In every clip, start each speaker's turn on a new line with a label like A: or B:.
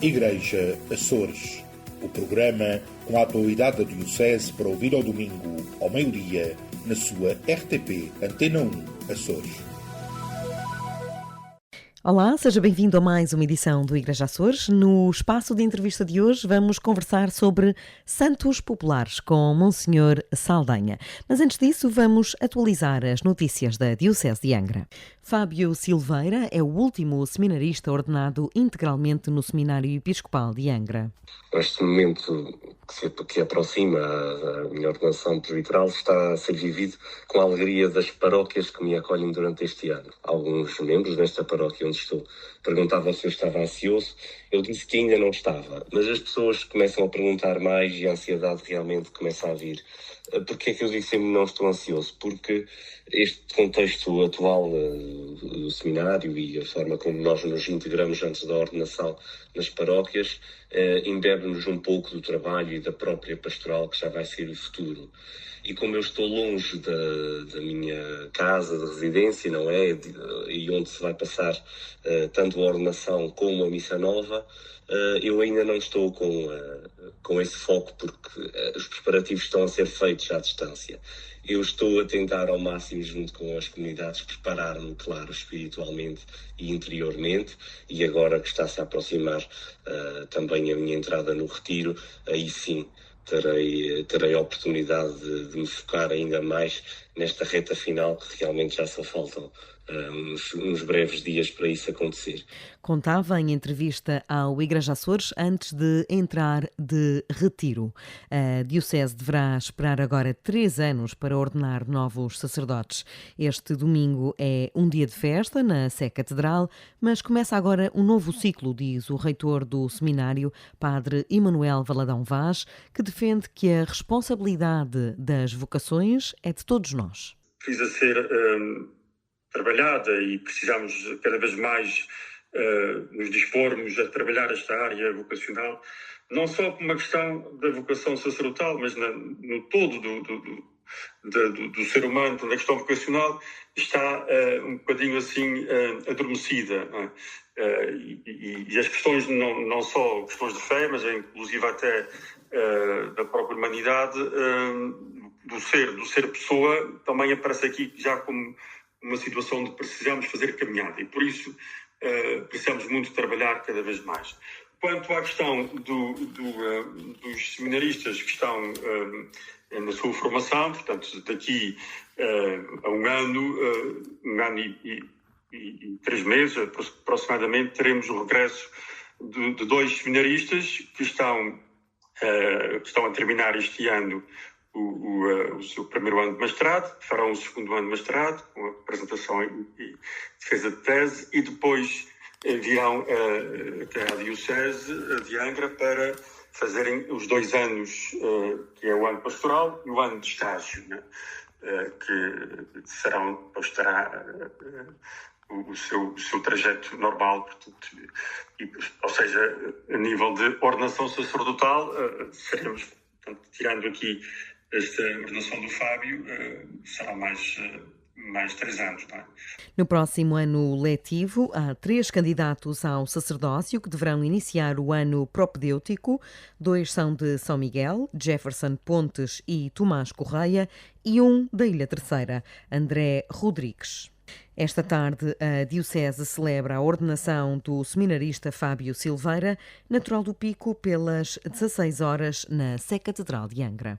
A: Igreja Açores, o programa com a atualidade da Diocese para ouvir ao domingo, ao meio-dia, na sua RTP Antena 1 Açores.
B: Olá, seja bem-vindo a mais uma edição do Igreja Açores. No espaço de entrevista de hoje vamos conversar sobre santos populares com Monsenhor Saldanha. Mas antes disso vamos atualizar as notícias da Diocese de Angra. Fábio Silveira é o último seminarista ordenado integralmente no Seminário Episcopal de Angra.
C: Este momento que aproxima a minha ordenação presbiteral está a ser vivido com a alegria das paróquias que me acolhem durante este ano. Alguns membros desta paróquia onde estou perguntavam se eu estava ansioso. Eu disse que ainda não estava, mas as pessoas começam a perguntar mais e a ansiedade realmente começa a vir. Porquê é que eu digo sempre não estou ansioso? Porque este contexto atual do seminário e a forma como nós nos integramos antes da ordenação nas paróquias embebe-nos um pouco do trabalho e da própria pastoral que já vai ser o futuro. E como eu estou longe da minha casa de residência, não é? E onde se vai passar tanto a ordenação como a missa nova, eu ainda não estou com esse foco porque os preparativos estão a ser feitos à distância. Eu estou a tentar ao máximo, junto com as comunidades, preparar-me, claro, espiritualmente e interiormente, e agora que está-se a aproximar também a minha entrada no retiro, aí sim terei a oportunidade de me focar ainda mais nesta reta final, que realmente já só faltam uns breves dias para isso acontecer.
B: Contava em entrevista ao Igreja Açores antes de entrar de retiro. A Diocese deverá esperar agora 3 anos para ordenar novos sacerdotes. Este domingo é um dia de festa na Sé Catedral, mas começa agora um novo ciclo, diz o reitor do seminário, Padre Emanuel Valadão Vaz, que defende que a responsabilidade das vocações é de todos nós.
D: Precisa ser trabalhada e precisamos cada vez mais nos dispormos a trabalhar esta área vocacional, não só por uma questão da vocação sacerdotal, mas no todo do ser humano, na questão vocacional, está um bocadinho assim adormecida. Não é? E as questões, não só questões de fé, mas inclusive até da própria humanidade, do ser pessoa, também aparece aqui já como uma situação de precisamos fazer caminhada e por isso precisamos muito trabalhar cada vez mais. Quanto à questão dos seminaristas que estão na sua formação, portanto, daqui a um ano e 3 meses aproximadamente, teremos o regresso de 2 seminaristas que estão a terminar este ano o seu primeiro ano de mestrado, farão o segundo ano de mestrado, com a apresentação e defesa de tese, e depois virão até à Diocese de Angra para fazerem os 2 anos, que é o ano pastoral e o ano de estágio, né? Que estará o seu trajeto normal, portanto, ou seja, a nível de ordenação sacerdotal, seremos, portanto, tirando aqui esta ordenação do Fábio, será mais 3 anos. Não é?
B: No próximo ano letivo, há 3 candidatos ao sacerdócio que deverão iniciar o ano propedêutico. 2 são de São Miguel, Jefferson Pontes e Tomás Correia, e 1 da Ilha Terceira, André Rodrigues. Esta tarde, a Diocese celebra a ordenação do seminarista Fábio Silveira, natural do Pico, pelas 16 horas na Sé Catedral de Angra.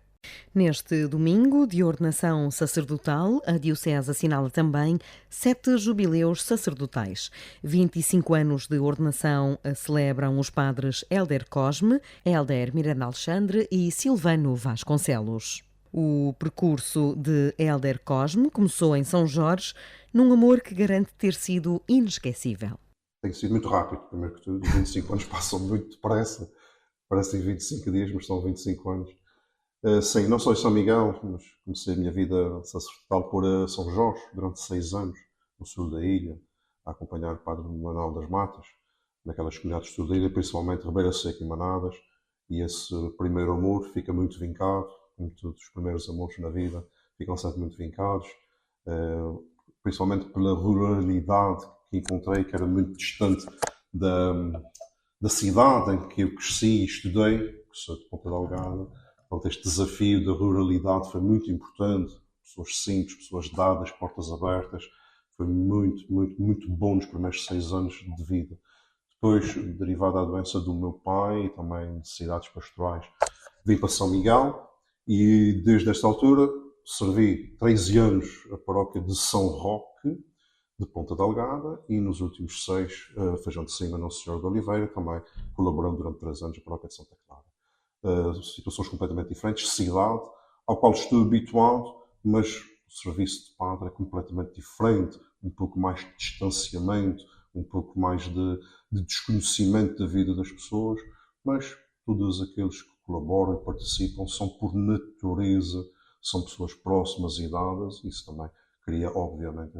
B: Neste domingo de ordenação sacerdotal, a Diocese assinala também 7 jubileus sacerdotais. 25 anos de ordenação celebram os padres Hélder Cosme, Hélder Miranda Alexandre e Silvano Vasconcelos. O percurso de Hélder Cosme começou em São Jorge, num amor que garante ter sido inesquecível.
E: Tem sido muito rápido, primeiro que tudo. 25 anos passam muito depressa. Parecem 25 dias, mas são 25 anos. Sim, não só em São Miguel, mas comecei a minha vida sacerdotal por São Jorge, durante 6 anos, no sul da ilha, a acompanhar o Padre Manuel das Matas, naquelas comunidades do sul da ilha, principalmente Ribeira Seca e Manadas, e esse primeiro amor fica muito vincado, como todos os primeiros amores na vida, ficam sempre muito vincados, principalmente pela ruralidade que encontrei, que era muito distante da cidade em que eu cresci e estudei, que sou de Ponta Delgada. Portanto, este desafio da ruralidade foi muito importante. Pessoas simples, pessoas dadas, portas abertas. Foi muito, muito, muito bom nos primeiros 6 anos de vida. Depois, derivado da doença do meu pai e também necessidades pastorais, vim para São Miguel e desde esta altura servi 13 anos a paróquia de São Roque, de Ponta Delgada, e nos últimos 6, Feijão de Cima, Nosso Senhor de Oliveira, também colaborando durante 3 anos a paróquia de Santa Clara. Situações completamente diferentes, cidade, ao qual estou habituado, mas o serviço de padre é completamente diferente, um pouco mais de distanciamento, um pouco mais de desconhecimento da vida das pessoas, mas todos aqueles que colaboram e participam são por natureza, são pessoas próximas e dadas. Isso também cria, obviamente,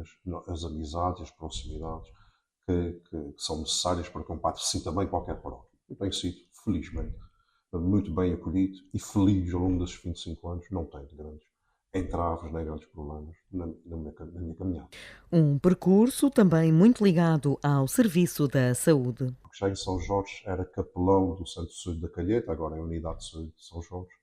E: as amizades, as proximidades que são necessárias para que um padre se sinta bem em qualquer paróquia. Eu tenho sido, felizmente, muito bem acolhido e feliz ao longo desses 25 anos, não tenho grandes entraves nem grandes problemas na minha caminhada.
B: Um percurso também muito ligado ao serviço da saúde.
E: Já em São Jorge era capelão do Centro de Saúde da Calheta, agora é a Unidade de Saúde de São Jorge,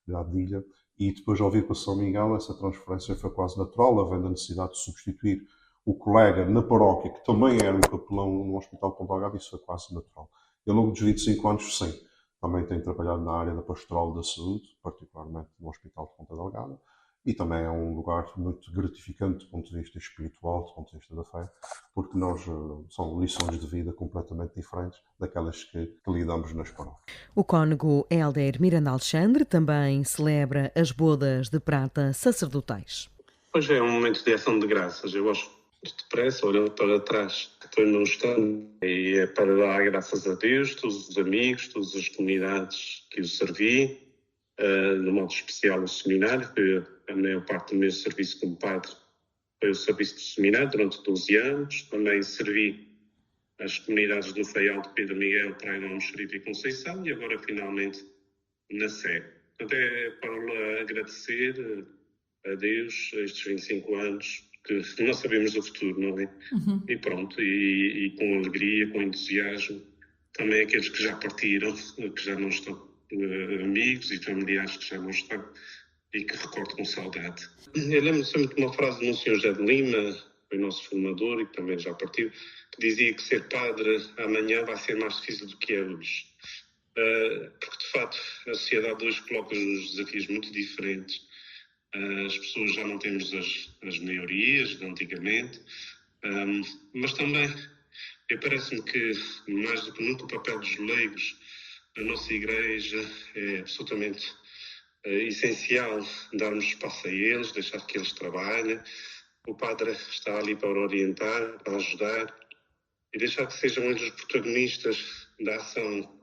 E: Unidade de Ilha, e depois ao vir para São Miguel essa transferência foi quase natural, havendo a necessidade de substituir o colega na paróquia, que também era um capelão no Hospital de Ponta Delgada, isso foi quase natural. E ao longo dos 25 anos, sim, também tenho trabalhado na área da pastoral da saúde, particularmente no Hospital de Ponta Delgada, e também é um lugar muito gratificante do ponto de vista espiritual, do ponto de vista da fé, porque são lições de vida completamente diferentes daquelas que lidamos nas paróquias.
B: O cônego Hélder Miranda Alexandre também celebra as bodas de prata sacerdotais.
D: Hoje é um momento de ação de graças. Eu gosto depressa, olhando para trás, estou num instante e é para dar graças a Deus, todos os amigos, todas as comunidades que o servi, de modo especial o seminário, que a maior parte do meu serviço como padre foi o serviço do seminário durante 12 anos. Também servi as comunidades do Faial de Pedro Miguel, Praia Nova, Mexerife e Conceição, e agora finalmente na Sé. Portanto, é para agradecer a Deus estes 25 anos, que não sabemos o futuro, não é? Uhum. E pronto, e com alegria, com entusiasmo, também aqueles que já partiram, que já não estão, amigos e familiares que já não estão, e que recordo com saudade. Eu lembro sempre de uma frase do Monsenhor José de Lima, foi nosso formador e que também já partiu, que dizia que ser padre amanhã vai ser mais difícil do que é hoje. Porque, de facto, a sociedade hoje coloca-nos desafios muito diferentes. As pessoas já não temos as maiorias de antigamente, mas também parece-me que, mais do que nunca, o papel dos leigos da nossa Igreja é absolutamente essencial. Darmos espaço a eles, deixar que eles trabalhem. O padre está ali para orientar, para ajudar e deixar que sejam eles os protagonistas da ação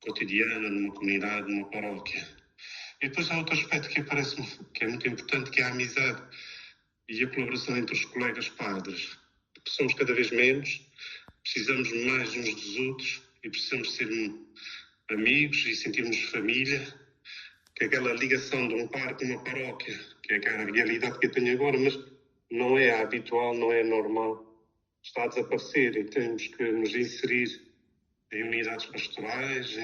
D: cotidiana numa comunidade, numa paróquia. E depois há outro aspecto que parece-me que é muito importante, que é a amizade e a colaboração entre os colegas padres. Somos cada vez menos, precisamos mais uns dos outros e precisamos ser amigos e sentirmos família, que é aquela ligação de um padre com uma paróquia, que é aquela realidade que eu tenho agora, mas não é habitual, não é normal. Está a desaparecer e temos que nos inserir em unidades pastorais,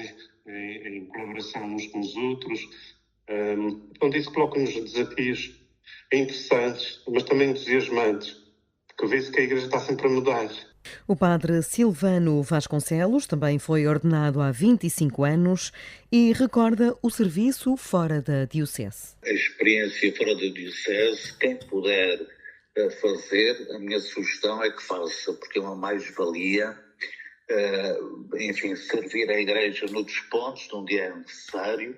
D: em colaboração uns com os outros. Então, isso coloca-nos desafios interessantes, mas também entusiasmantes, porque vê-se que a Igreja está sempre a mudar.
B: O padre Silvano Vasconcelos também foi ordenado há 25 anos e recorda o serviço fora da diocese.
F: A experiência fora da diocese, quem puder fazer, a minha sugestão é que faça, porque é uma mais-valia. Enfim, servir a Igreja noutros pontos, onde é necessário.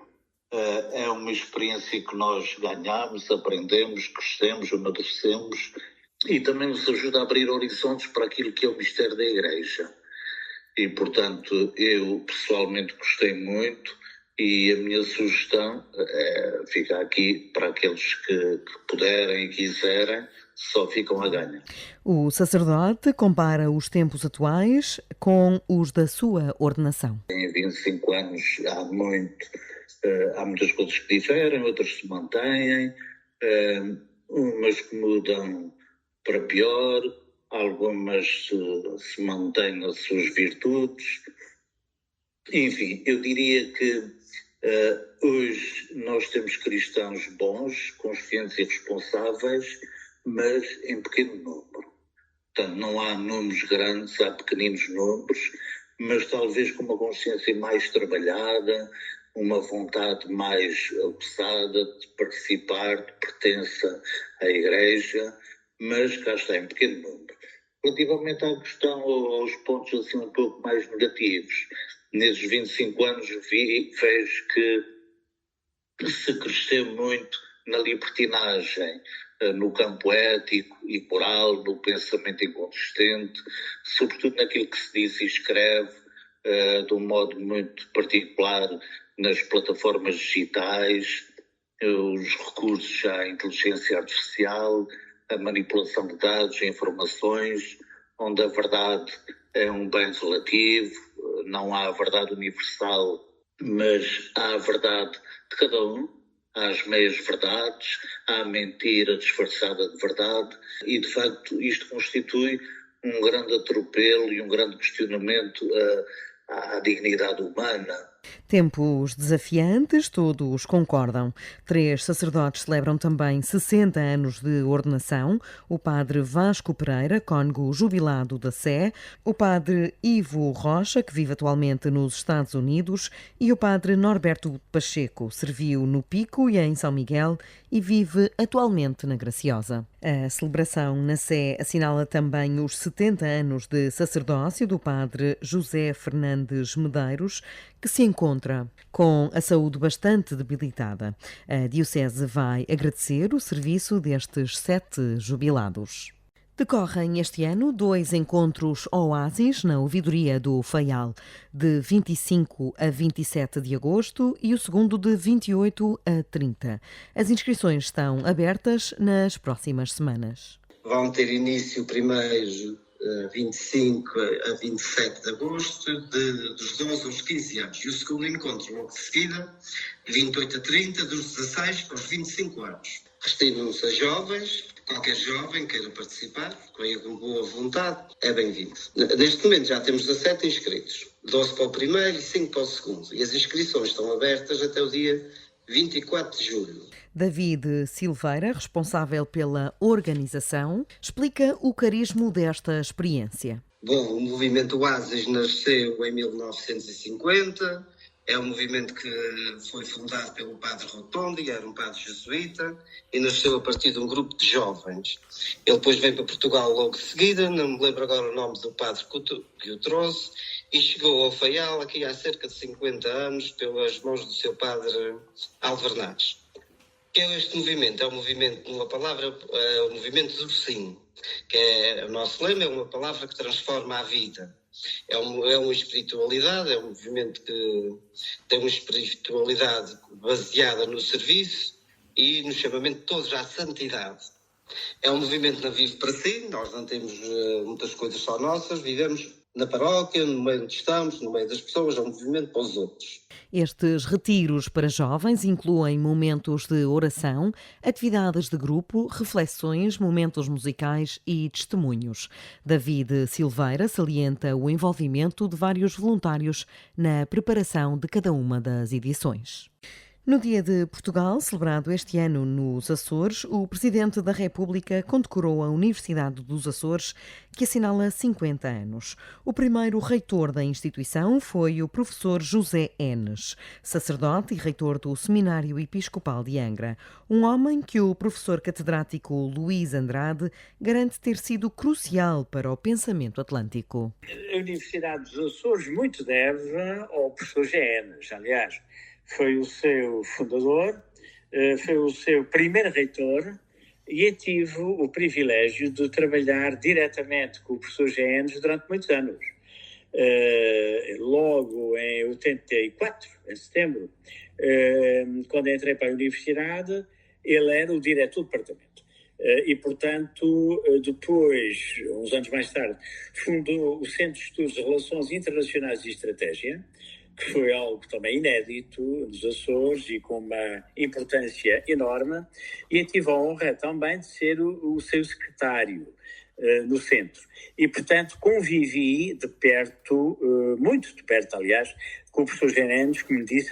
F: É uma experiência que nós ganhamos, aprendemos, crescemos, amadurecemos e também nos ajuda a abrir horizontes para aquilo que é o mistério da Igreja. E, portanto, eu pessoalmente gostei muito e a minha sugestão fica aqui para aqueles que puderem e quiserem, só ficam a ganhar.
B: O sacerdote compara os tempos atuais com os da sua ordenação.
F: Em 25 anos há muitas coisas que diferem, outras se mantêm, umas que mudam para pior, algumas se mantêm as suas virtudes. Enfim, eu diria que hoje nós temos cristãos bons, conscientes e responsáveis, mas em pequeno número. Portanto, não há números grandes, há pequeninos números, mas talvez com uma consciência mais trabalhada, uma vontade mais aguçada de participar, de pertença à Igreja, mas cá está, em pequeno número. Relativamente à questão, aos pontos assim um pouco mais negativos, nesses 25 anos vejo que se cresceu muito na libertinagem, no campo ético e moral, no pensamento inconsistente, sobretudo naquilo que se diz e escreve, de um modo muito particular nas plataformas digitais, os recursos à inteligência artificial, a manipulação de dados e informações, onde a verdade é um bem relativo, não há a verdade universal, mas há a verdade de cada um, há as meias-verdades, há a mentira disfarçada de verdade, e de facto isto constitui um grande atropelo e um grande questionamento à dignidade humana.
B: Tempos desafiantes, todos concordam. 3 sacerdotes celebram também 60 anos de ordenação. O padre Vasco Pereira, cônego jubilado da Sé, o padre Ivo Rocha, que vive atualmente nos Estados Unidos, e o padre Norberto Pacheco, serviu no Pico e em São Miguel e vive atualmente na Graciosa. A celebração na Sé assinala também os 70 anos de sacerdócio do padre José Fernandes Medeiros, que se encontra com a saúde bastante debilitada. A Diocese vai agradecer o serviço destes 7 jubilados. Decorrem este ano 2 encontros oásis na ouvidoria do Faial, de 25 a 27 de agosto e o segundo de 28 a 30. As inscrições estão abertas nas próximas semanas.
G: Vão ter início primeiro 25 a 27 de agosto, dos 12 aos 15 anos. E o segundo encontro, logo de seguida, 28 a 30, dos 16 aos 25 anos. Destinam-se a jovens, qualquer jovem queira participar, com boa vontade, é bem-vindo. Neste momento já temos 17 inscritos, 12 para o primeiro e 5 para o segundo. E as inscrições estão abertas até o dia 24 de julho.
B: David Silveira, responsável pela organização, explica o carisma desta experiência.
G: Bom, o movimento Oásis nasceu em 1950, é um movimento que foi fundado pelo padre Rotondi, era um padre jesuíta, e nasceu a partir de um grupo de jovens. Ele depois veio para Portugal logo de seguida, não me lembro agora o nome do padre que o trouxe, e chegou ao Faial aqui há cerca de 50 anos pelas mãos do seu padre Alvernaz. O que é este movimento? É um movimento, uma palavra, o movimento do sim, que é o nosso lema, é uma palavra que transforma a vida. É uma espiritualidade, é um movimento que tem uma espiritualidade baseada no serviço e no chamamento de todos à santidade. É um movimento que não vive para si, nós não temos muitas coisas só nossas, vivemos na paróquia, no meio onde estamos, no meio das pessoas, é um movimento para os outros.
B: Estes retiros para jovens incluem momentos de oração, atividades de grupo, reflexões, momentos musicais e testemunhos. David Silveira salienta o envolvimento de vários voluntários na preparação de cada uma das edições. No Dia de Portugal, celebrado este ano nos Açores, o Presidente da República condecorou a Universidade dos Açores, que assinala 50 anos. O primeiro reitor da instituição foi o professor José Enes, sacerdote e reitor do Seminário Episcopal de Angra, um homem que o professor catedrático Luís Andrade garante ter sido crucial para o pensamento atlântico.
H: A Universidade dos Açores muito deve ao professor José Enes, aliás. Foi o seu fundador, foi o seu primeiro reitor e eu tive o privilégio de trabalhar diretamente com o professor Enes durante muitos anos. Logo em 84, em setembro, quando entrei para a universidade, ele era o diretor do departamento. E, portanto, depois, uns anos mais tarde, fundou o Centro de Estudos de Relações Internacionais e Estratégia, que foi algo também inédito nos Açores e com uma importância enorme, e eu tive a honra também de ser o seu secretário. no centro. E, portanto, convivi de perto, muito de perto, aliás, com o professor Gerenes, como me disse,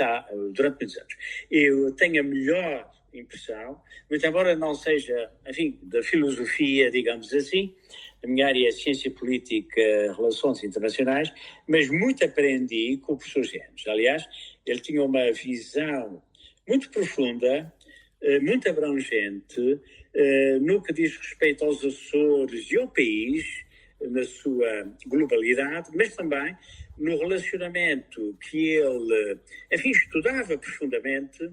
H: durante muitos anos. Eu tenho a melhor impressão, muito embora não seja, enfim, da filosofia, digamos assim, a minha área é Ciência Política, Relações Internacionais, mas muito aprendi com o professor Gerenes. Aliás, ele tinha uma visão muito profunda, muito abrangente, no que diz respeito aos Açores e ao país, na sua globalidade, mas também no relacionamento que ele, enfim, estudava profundamente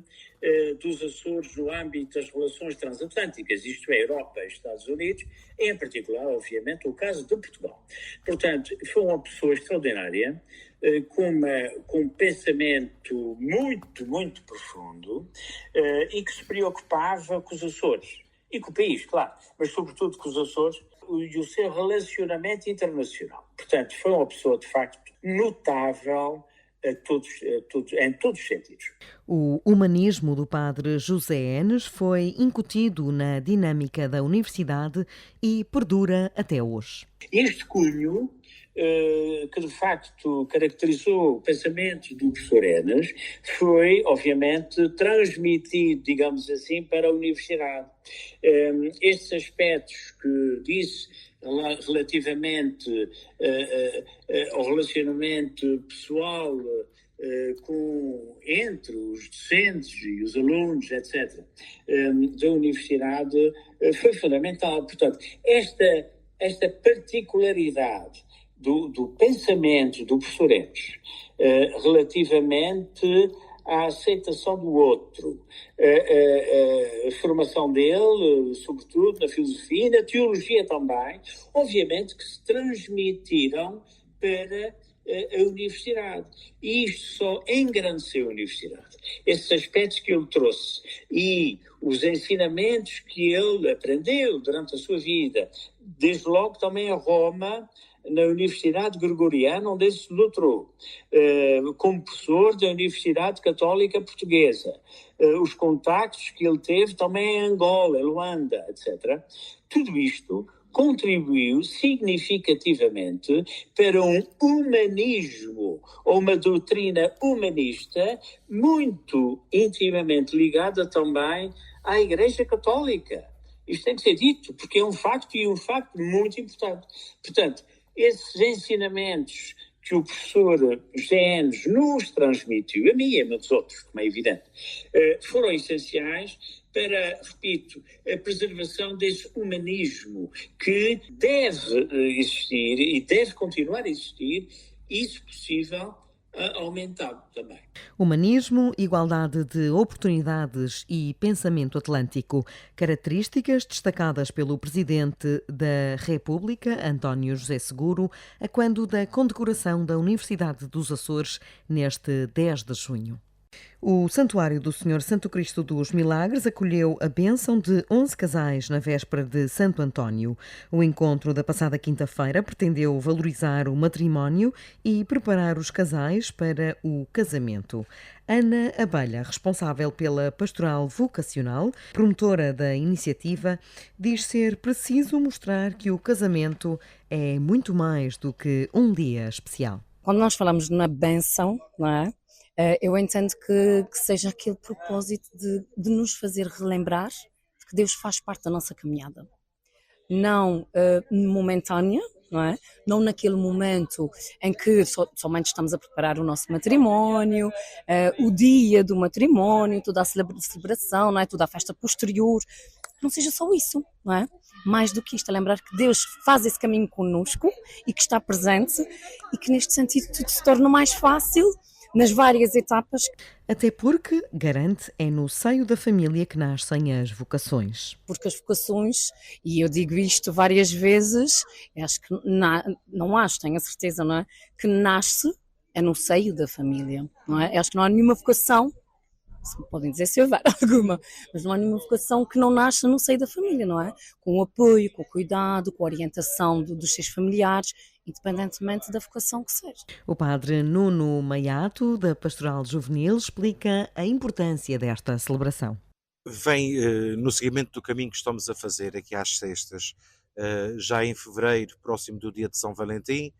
H: dos Açores no âmbito das relações transatlânticas, isto é, Europa e Estados Unidos, em particular, obviamente, o caso de Portugal. Portanto, foi uma pessoa extraordinária, com um pensamento muito, muito profundo e que se preocupava com os Açores e com o país, claro, mas sobretudo com os Açores e o seu relacionamento internacional. Portanto, foi uma pessoa, de facto, notável em todos os sentidos.
B: O humanismo do padre José Enes foi incutido na dinâmica da universidade e perdura até hoje.
H: Este cunho, que de facto caracterizou o pensamento do professor Enes, foi, obviamente, transmitido, digamos assim, para a universidade. Estes aspectos que disse relativamente ao relacionamento pessoal entre os docentes e os alunos, etc., da universidade, foi fundamental. Portanto, esta particularidade do pensamento do professor Enes relativamente à aceitação do outro, a formação dele, sobretudo na filosofia e na teologia também, obviamente que se transmitiram para a universidade. E isto só engrandeceu a universidade. Esses aspectos que ele trouxe e os ensinamentos que ele aprendeu durante a sua vida, desde logo também a Roma, na Universidade Gregoriana, onde ele se doutorou, como professor da Universidade Católica Portuguesa, os contactos que ele teve também em Angola, Luanda, etc. Tudo isto contribuiu significativamente para um humanismo, ou uma doutrina humanista, muito intimamente ligada também à Igreja Católica. Isto tem que ser dito, porque é um facto e um facto muito importante. Portanto, esses ensinamentos que o professor Genes nos transmitiu, a mim e a muitos outros, como é evidente, foram essenciais para, repito, a preservação desse humanismo que deve existir e deve continuar a existir e, se possível, aumentado também.
B: Humanismo, igualdade de oportunidades e pensamento atlântico, características destacadas pelo Presidente da República, António José Seguro, a quando da condecoração da Universidade dos Açores, neste 10 de junho. O Santuário do Senhor Santo Cristo dos Milagres acolheu a bênção de 11 casais na véspera de Santo António. O encontro da passada quinta-feira pretendeu valorizar o matrimónio e preparar os casais para o casamento. Ana Abelha, responsável pela Pastoral Vocacional, promotora da iniciativa, diz ser preciso mostrar que o casamento é muito mais do que um dia especial.
I: Quando nós falamos na bênção, não é? Eu entendo que seja aquele propósito de nos fazer relembrar que Deus faz parte da nossa caminhada. Não momentânea, não é? Não naquele momento em que somente estamos a preparar o nosso matrimónio, o dia do matrimónio, toda a celebração, não é? Toda a festa posterior. Não seja só isso, não é? Mais do que isto, é lembrar que Deus faz esse caminho connosco e que está presente e que neste sentido tudo se torna mais fácil nas várias etapas.
B: Até porque, garante, é no seio da família que nascem as vocações.
I: Porque as vocações, e eu digo isto várias vezes, acho que tenho a certeza, não é? Que nasce é no seio da família, não é? Acho que não há nenhuma vocação, podem dizer se houver alguma, mas não há nenhuma vocação que não nasça no seio da família, não é? Com o apoio, com o cuidado, com a orientação dos seus familiares, independentemente da vocação que seja.
B: O padre Nuno Maiato, da Pastoral Juvenil, explica a importância desta celebração.
J: Vem no seguimento do caminho que estamos a fazer aqui às sextas, Já em fevereiro, próximo do dia de São Valentim,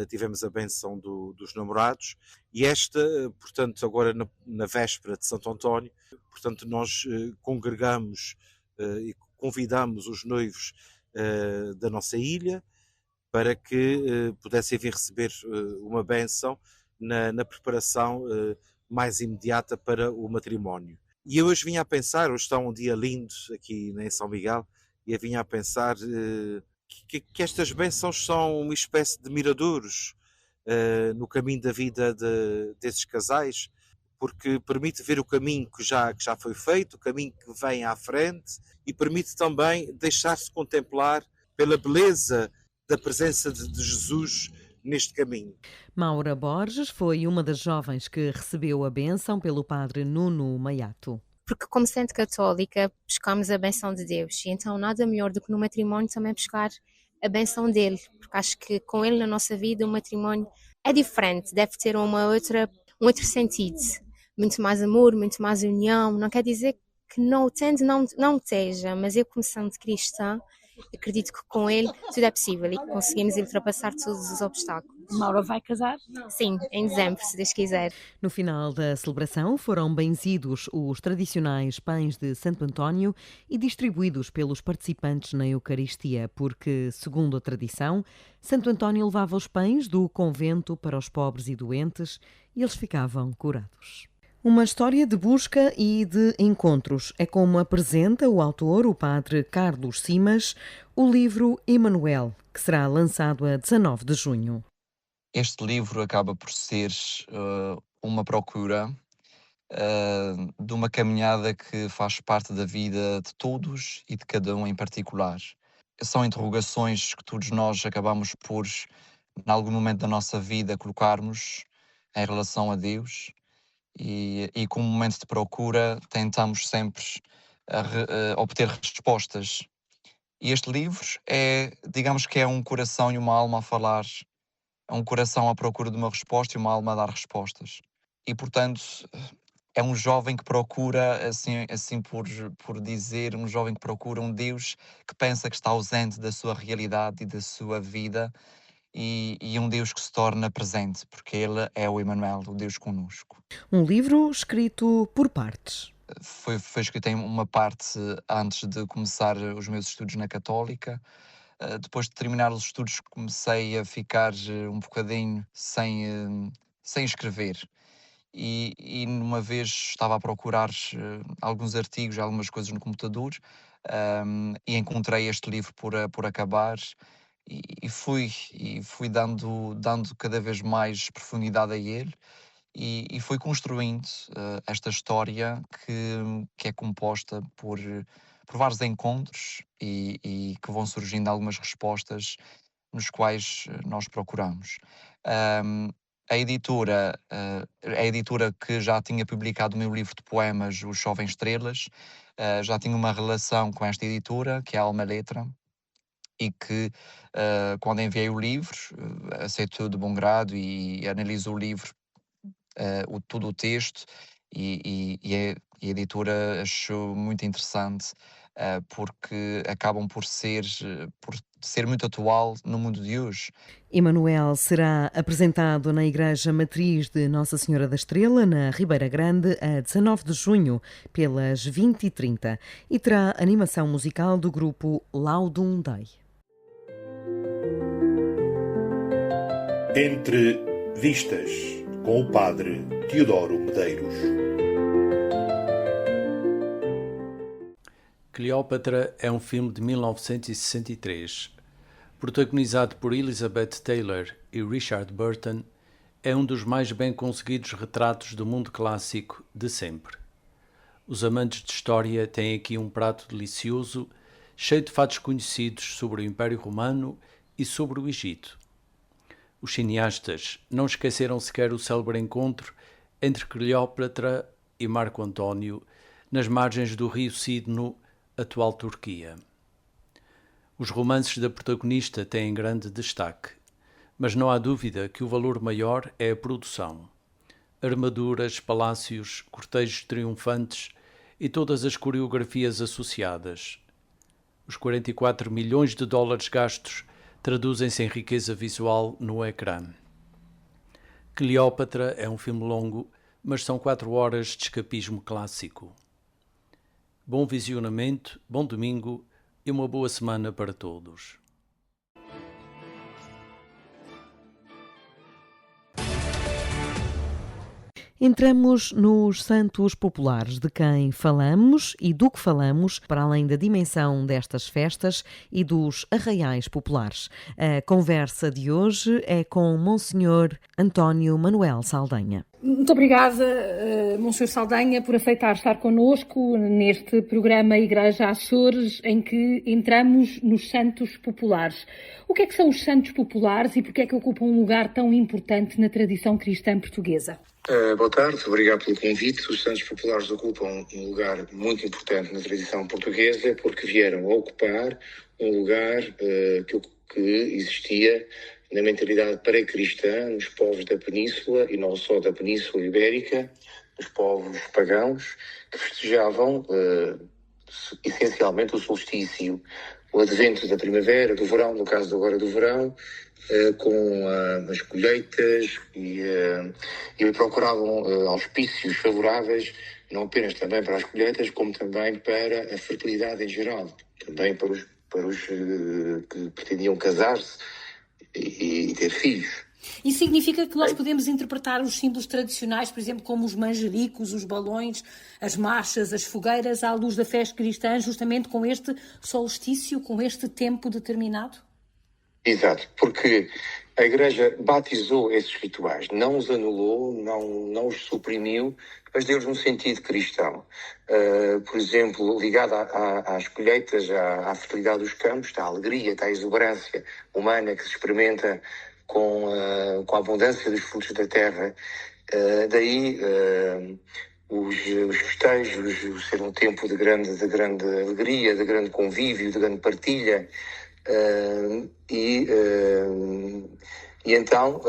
J: tivemos a bênção dos namorados, e esta, portanto, agora na véspera de Santo António, portanto, nós congregamos e convidamos os noivos da nossa ilha para que pudessem vir receber uma bênção na preparação mais imediata para o matrimónio. E eu hoje vinha a pensar, hoje está um dia lindo aqui em São Miguel, e eu vinha a pensar que estas bênçãos são uma espécie de miradouros no caminho da vida desses casais, porque permite ver o caminho que já foi feito, o caminho que vem à frente, e permite também deixar-se contemplar pela beleza da presença de Jesus neste caminho.
B: Maura Borges foi uma das jovens que recebeu a bênção pelo padre Nuno Maiato.
K: Porque como sendo católica, buscamos a bênção de Deus. E então nada melhor do que no matrimónio também buscar a bênção dele. Porque acho que com ele na nossa vida o matrimónio é diferente, deve ter um outro sentido. Muito mais amor, muito mais união. Não quer dizer que não o tendo, não esteja, mas eu, como sendo cristã, acredito que com ele tudo é possível e que conseguimos ultrapassar todos os obstáculos.
L: Maura vai casar?
K: Sim, em dezembro, se Deus quiser.
B: No final da celebração foram benzidos os tradicionais pães de Santo António e distribuídos pelos participantes na Eucaristia, porque, segundo a tradição, Santo António levava os pães do convento para os pobres e doentes e eles ficavam curados. Uma história de busca e de encontros. É como apresenta o autor, o padre Carlos Simas, o livro Emanuel, que será lançado a 19 de junho.
M: Este livro acaba por ser uma procura de uma caminhada que faz parte da vida de todos e de cada um em particular. São interrogações que todos nós acabamos por, em algum momento da nossa vida, colocarmos em relação a Deus. E como momento de procura tentamos sempre obter respostas. E este livro digamos que é um coração e uma alma a falar, é um coração à procura de uma resposta e uma alma a dar respostas. E portanto é um jovem que procura, assim por dizer, um jovem que procura um Deus que pensa que está ausente da sua realidade e da sua vida, e um Deus que se torna presente, porque Ele é o Emanuel, o Deus conosco.
B: Um livro escrito por partes.
M: Foi escrito em uma parte antes de começar os meus estudos na Católica. Depois de terminar os estudos comecei a ficar um bocadinho sem escrever. E uma vez estava a procurar alguns artigos, algumas coisas no computador, e encontrei este livro por acabar. E fui dando cada vez mais profundidade a ele e fui construindo esta história que é composta por vários encontros e que vão surgindo algumas respostas nos quais nós procuramos. A editora que já tinha publicado o meu livro de poemas, Os Jovens Estrelas, já tinha uma relação com esta editora, que é a Alma Letra, e que, quando enviei o livro, aceitou de bom grado e analisou o livro, todo o texto, e a editora achou muito interessante, porque acabam por ser muito atual no mundo de hoje.
B: Emanuel será apresentado na Igreja Matriz de Nossa Senhora da Estrela, na Ribeira Grande, a 19 de junho, pelas 20h30, e terá animação musical do grupo Laudum Dei.
A: Entre Vistas, com o padre Teodoro Medeiros.
N: Cleópatra é um filme de 1963. Protagonizado por Elizabeth Taylor e Richard Burton, é um dos mais bem conseguidos retratos do mundo clássico de sempre. Os amantes de história têm aqui um prato delicioso, cheio de fatos conhecidos sobre o Império Romano e sobre o Egito. Os cineastas não esqueceram sequer o célebre encontro entre Cleópatra e Marco Antônio nas margens do rio Cídno, atual Turquia. Os romances da protagonista têm grande destaque, mas não há dúvida que o valor maior é a produção. Armaduras, palácios, cortejos triunfantes e todas as coreografias associadas. Os 44 milhões de dólares gastos traduzem-se em riqueza visual no ecrã. Cleópatra é um filme longo, mas são 4 horas de escapismo clássico. Bom visionamento, bom domingo e uma boa semana para todos.
B: Entramos nos santos populares, de quem falamos e do que falamos, para além da dimensão destas festas e dos arraiais populares. A conversa de hoje é com Monsenhor António Manuel Saldanha.
L: Muito obrigada, Monsenhor Saldanha, por aceitar estar connosco neste programa Igreja Açores, em que entramos nos santos populares. O que é que são os santos populares e porque é que ocupam um lugar tão importante na tradição cristã portuguesa?
O: Boa tarde, obrigado pelo convite. Os santos populares ocupam um lugar muito importante na tradição portuguesa porque vieram a ocupar um lugar que existia na mentalidade pré-cristã nos povos da Península, e não só da Península Ibérica, os povos pagãos, que festejavam essencialmente o solstício, o advento da primavera, do verão, no caso agora do verão, com as colheitas e procuravam auspícios favoráveis, não apenas também para as colheitas, como também para a fertilidade em geral, também para os que pretendiam casar-se e ter filhos.
L: Isso significa que nós podemos interpretar os símbolos tradicionais, por exemplo, como os manjericos, os balões, as marchas, as fogueiras, à luz da festa cristã, justamente com este solstício, com este tempo determinado?
O: Exato, porque a Igreja batizou esses rituais, não os anulou, não os suprimiu, mas deu-lhes um sentido cristão. Por exemplo, ligado às colheitas, à fertilidade dos campos, à alegria, à exuberância humana que se experimenta com a abundância dos frutos da terra. Daí os festejos ser um tempo de grande alegria, de grande convívio, de grande partilha. E então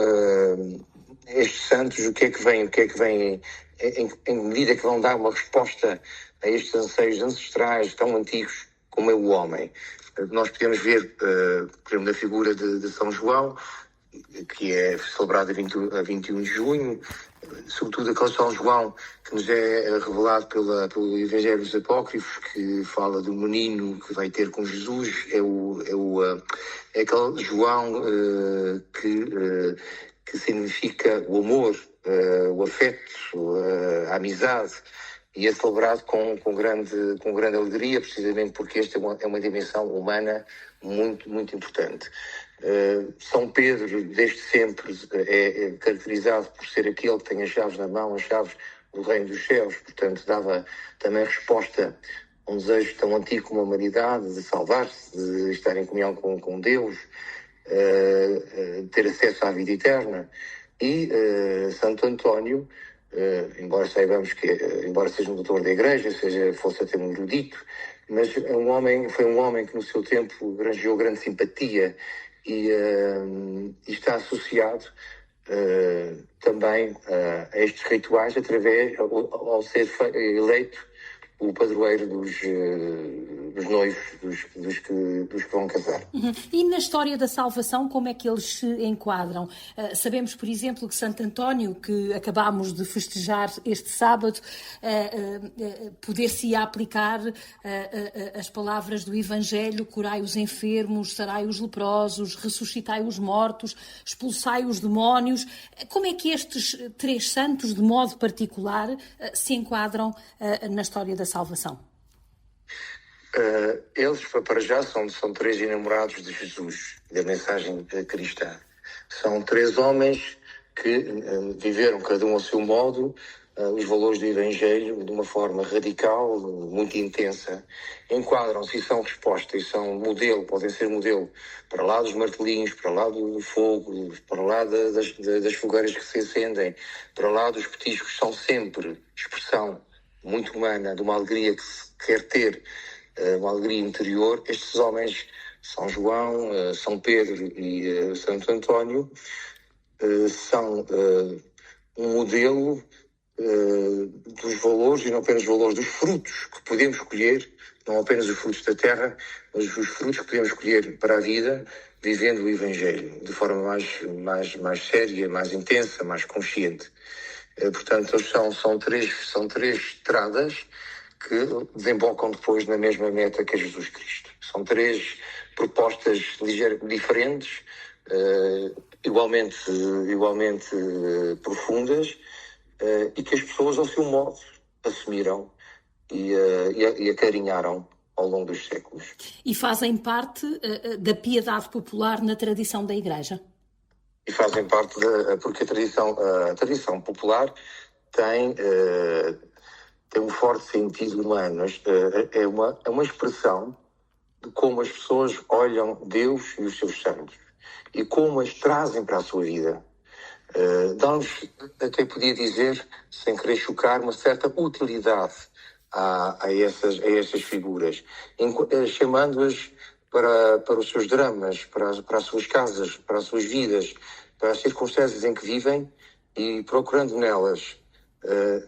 O: estes santos, o que é que vem em medida que vão dar uma resposta a estes anseios ancestrais tão antigos como é o homem. Nós podemos ver, por exemplo, na figura de São João, que é celebrado a 21 de junho, sobretudo aquele São João que nos é revelado pelo Evangelho dos Apócrifos, que fala do menino que vai ter com Jesus. É aquele João que significa o amor, o afeto, a amizade, e é celebrado com grande alegria, precisamente porque esta é uma dimensão humana muito, muito importante. São Pedro, desde sempre, é caracterizado por ser aquele que tem as chaves na mão, as chaves do reino dos céus. Portanto, dava também resposta a um desejo tão antigo como a humanidade, de salvar-se, de estar em comunhão com Deus, ter acesso à vida eterna. E Santo António, embora saibamos embora seja um doutor da Igreja, fosse até um erudito, mas foi um homem que no seu tempo granjeou grande simpatia e está associado também a estes rituais ao ser eleito o padroeiro dos noivos, dos que vão casar.
L: Uhum. E na história da salvação, como é que eles se enquadram? Sabemos, por exemplo, que Santo António, que acabámos de festejar este sábado, poder-se aplicar as palavras do Evangelho: curai os enfermos, sarai os leprosos, ressuscitai os mortos, expulsai os demónios. Como é que estes 3 santos, de modo particular, se enquadram na história da salvação?
O: Eles, para já, são 3 enamorados de Jesus, da mensagem cristã. São 3 homens que viveram, cada um ao seu modo, os valores do Evangelho de uma forma radical, muito intensa. Enquadram-se e são resposta, e são modelo, podem ser modelo para lá dos martelinhos, para lá do fogo, para lá das fogueiras que se acendem, para lá dos petiscos. São sempre expressão muito humana de uma alegria que se quer ter, uma alegria interior. Estes homens, São João, São Pedro e Santo António, são um modelo dos valores, e não apenas os valores, dos frutos que podemos colher, não apenas os frutos da terra, mas os frutos que podemos colher para a vida, vivendo o Evangelho de forma mais séria, mais intensa, mais consciente. Portanto, são três estradas que desembocam depois na mesma meta que é Jesus Cristo. São três propostas diferentes, igualmente profundas, e que as pessoas, ao seu modo, assumiram e acarinharam ao longo dos séculos.
L: E fazem parte da piedade popular na tradição da Igreja?
O: E fazem parte, porque a tradição popular tem um forte sentido humano. É uma expressão de como as pessoas olham Deus e os seus santos e como as trazem para a sua vida. Dão-nos, até podia dizer, sem querer chocar, uma certa utilidade a essas figuras, chamando-as para os seus dramas, para as suas casas, para as suas vidas, para as circunstâncias em que vivem, e procurando nelas,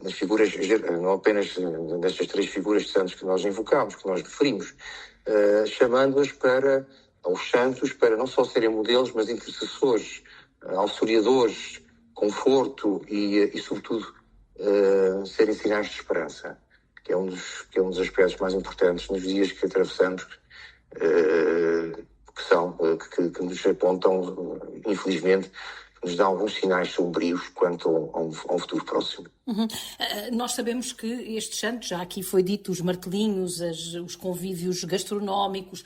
O: nas figuras, não apenas nestas três figuras de santos que nós invocamos, que nós referimos, chamando-as para aos santos, para não só serem modelos, mas intercessores, auxiliadores, conforto e sobretudo, serem sinais de esperança, que é um dos aspectos mais importantes nos dias que atravessamos, que nos apontam, infelizmente, nos dão alguns sinais sombrios quanto a um futuro próximo.
L: Uhum. Nós sabemos que estes santos, já aqui foi dito, os martelinhos, os convívios gastronómicos,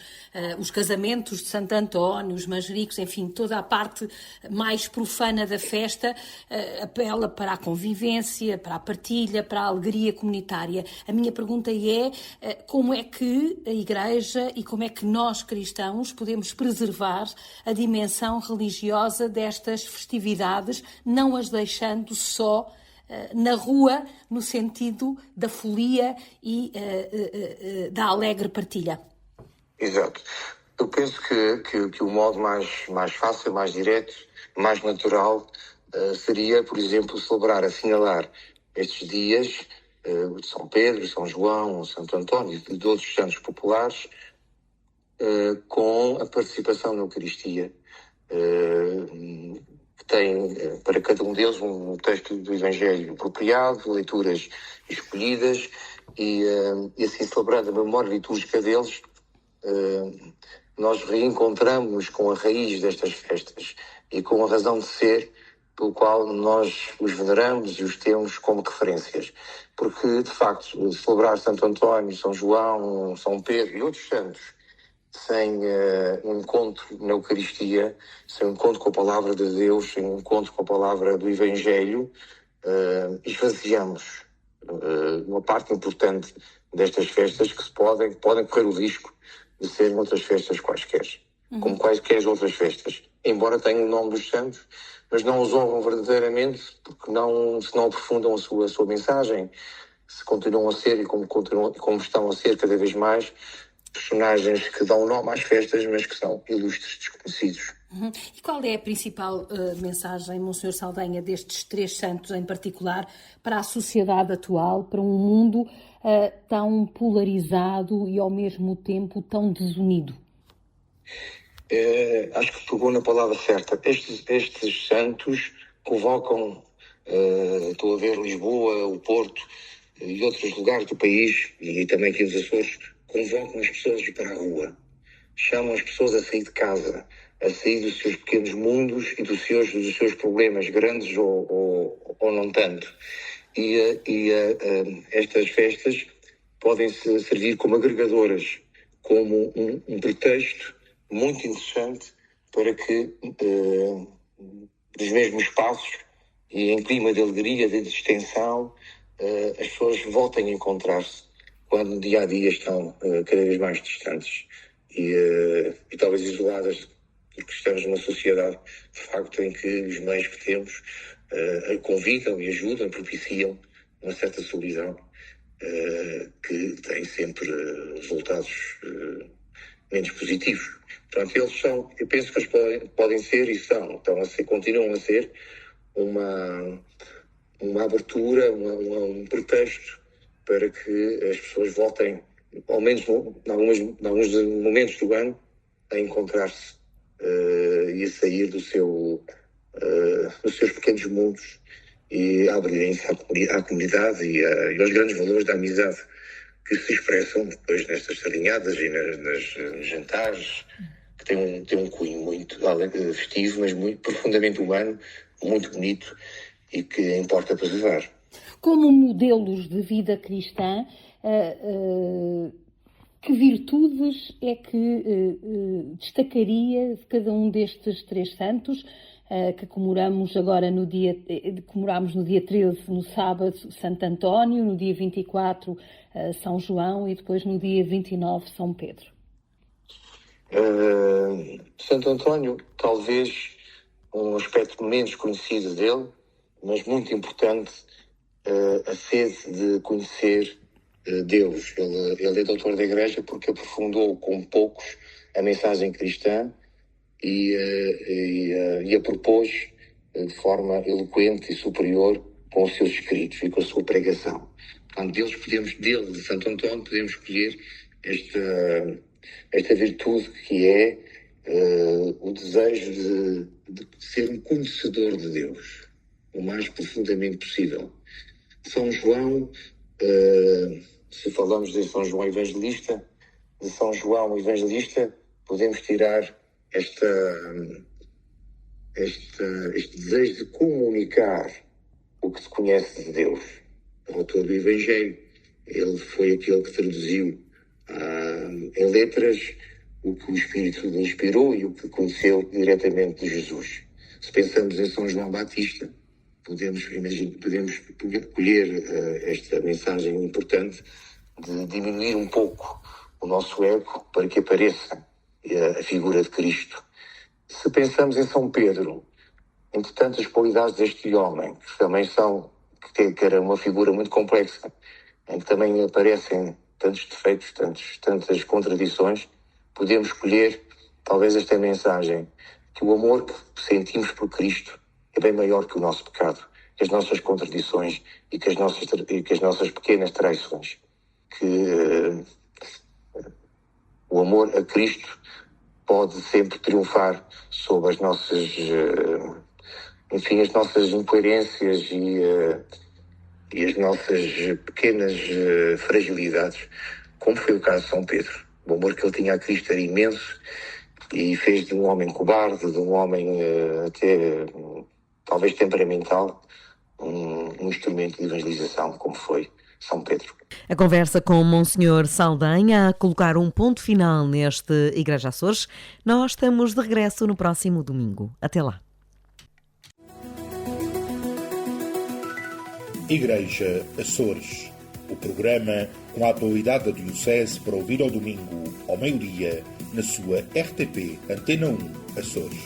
L: os casamentos de Santo António, os manjericos, enfim, toda a parte mais profana da festa apela para a convivência, para a partilha, para a alegria comunitária. A minha pergunta é como é que a Igreja e como é que nós, cristãos, podemos preservar a dimensão religiosa destas festividades, não as deixando só na rua, no sentido da folia e da alegre partilha.
O: Exato. Eu penso que o modo mais fácil, mais direto, mais natural seria, por exemplo, assinalar estes dias de São Pedro, São João, Santo António e de outros santos populares com a participação na Eucaristia. Tem para cada um deles um texto do Evangelho apropriado, leituras escolhidas e assim, celebrando a memória litúrgica deles, nós reencontramos com a raiz destas festas e com a razão de ser pelo qual nós os veneramos e os temos como referências. Porque, de facto, celebrar Santo António, São João, São Pedro e outros santos sem um encontro na Eucaristia, sem um encontro com a Palavra de Deus, sem um encontro com a Palavra do Evangelho, esvaziamos uma parte importante destas festas que podem correr o risco de serem outras festas quaisquer, como quaisquer outras festas, embora tenham o nome dos santos, mas não os honram verdadeiramente, porque se não aprofundam a sua mensagem, se continuam a ser e como estão a ser cada vez mais personagens que dão nome às festas, mas que são ilustres desconhecidos.
L: Uhum. E qual é a principal mensagem, Monsenhor Saldanha, destes três santos em particular, para a sociedade atual, para um mundo tão polarizado e ao mesmo tempo tão desunido?
O: Acho que pegou na palavra certa. Estes santos convocam, estou a ver Lisboa, o Porto e outros lugares do país, e também aqui nos Açores, convocam as pessoas a ir para a rua, chamam as pessoas a sair de casa, a sair dos seus pequenos mundos e dos seus problemas, grandes ou não tanto. E estas festas podem servir como agregadoras, como um pretexto muito interessante para que, dos mesmos espaços e em clima de alegria, de distensão, as pessoas voltem a encontrar-se quando no dia a dia estão cada vez mais distantes e talvez isoladas, porque estamos numa sociedade, de facto, em que os meios que temos convidam e ajudam, propiciam uma certa solidão que tem sempre resultados menos positivos. Portanto, eu penso que eles podem ser e continuam a ser uma uma abertura, um pretexto para que as pessoas voltem, ao menos em alguns momentos do ano, a encontrar-se e a sair dos seus pequenos mundos e a abrirem-se à comunidade e aos grandes valores da amizade que se expressam depois nestas sardinhadas e nos jantares, que tem um cunho muito festivo, mas muito profundamente humano, muito bonito e que importa preservar.
L: Como modelos de vida cristã, que virtudes é que destacaria de cada um destes três santos que comemoramos agora no dia 13, no sábado, Santo António, no dia 24, São João e depois no dia 29, São Pedro?
O: Santo António, talvez um aspecto menos conhecido dele, mas muito importante, a sede de conhecer Deus. Ele é doutor da Igreja porque aprofundou com poucos a mensagem cristã e a propôs de forma eloquente e superior com os seus escritos e com a sua pregação. Portanto, de Santo António, podemos escolher esta virtude que é o desejo de ser um conhecedor de Deus, o mais profundamente possível. São João, se falamos de São João Evangelista, podemos tirar este desejo de comunicar o que se conhece de Deus. O autor do Evangelho, ele foi aquele que traduziu em letras o que o Espírito lhe inspirou e o que conheceu diretamente de Jesus. Se pensamos em São João Batista, podemos colher esta mensagem importante de diminuir um pouco o nosso ego para que apareça a figura de Cristo. Se pensamos em São Pedro, entre tantas qualidades deste homem, que também que era uma figura muito complexa, em que também aparecem tantos defeitos, tantas contradições, podemos escolher talvez esta mensagem, que o amor que sentimos por Cristo é bem maior que o nosso pecado, que as nossas contradições e que as nossas pequenas traições. Que o amor a Cristo pode sempre triunfar sobre as nossas incoerências e as nossas pequenas fragilidades, como foi o caso de São Pedro. O amor que ele tinha a Cristo era imenso e fez de um homem cobarde, de um homem até talvez temperamental, um instrumento de evangelização, como foi São Pedro.
B: A conversa com Monsenhor Saldanha a colocar um ponto final neste Igreja Açores. Nós estamos de regresso no próximo domingo. Até lá.
A: Igreja Açores, o programa com a atualidade da Diocese para ouvir ao domingo, ao meio-dia, na sua RTP Antena 1 Açores.